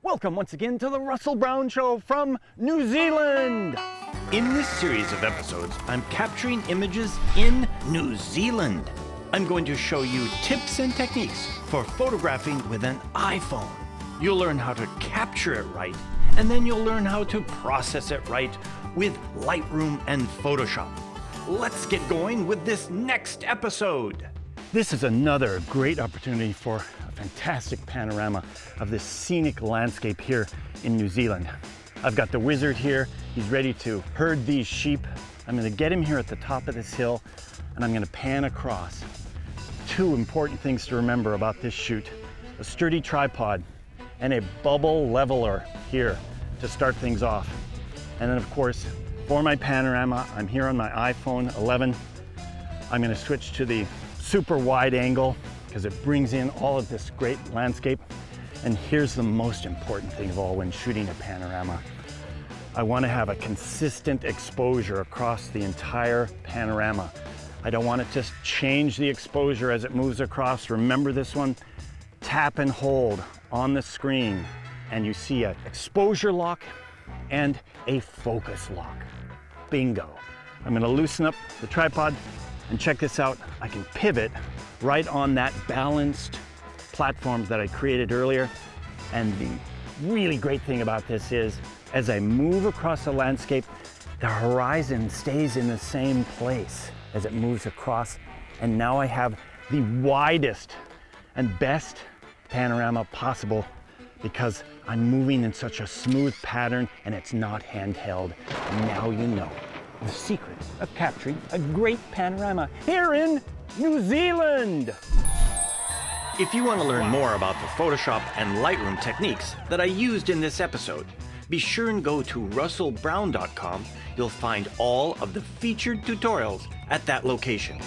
Welcome once again to the Russell Brown Show from New Zealand. In this series of episodes, I'm capturing images in New Zealand. I'm going to show you tips and techniques for photographing with an iPhone. You'll learn how to capture it right, and then you'll learn how to process it right with Lightroom and Photoshop. Let's get going with this next episode. This is another great opportunity for a fantastic panorama of this scenic landscape here in New Zealand. I've got the wizard here. He's ready to herd these sheep. I'm going to get him here at the top of this hill, and I'm going to pan across. Two important things to remember about this shoot: a sturdy tripod and a bubble leveler here to start things off. And then of course, for my panorama, I'm here on my iPhone 11. I'm going to switch to the super wide angle because it brings in all of this great landscape. And here's the most important thing of all when shooting a panorama. I want to have a consistent exposure across the entire panorama. I don't want to just change the exposure as it moves across. Remember this one? Tap and hold on the screen and you see an exposure lock and a focus lock. Bingo. I'm going to loosen up the tripod and check this out. I can pivot right on that balanced platform that I created earlier. And the really great thing about this is, as I move across the landscape, the horizon stays in the same place as it moves across. And now I have the widest and best panorama possible because I'm moving in such a smooth pattern and it's not handheld. Now you know the secret of capturing a great panorama here in New Zealand. If you want to learn more about the Photoshop and Lightroom techniques that I used in this episode, be sure and go to russellbrown.com. You'll find all of the featured tutorials at that location.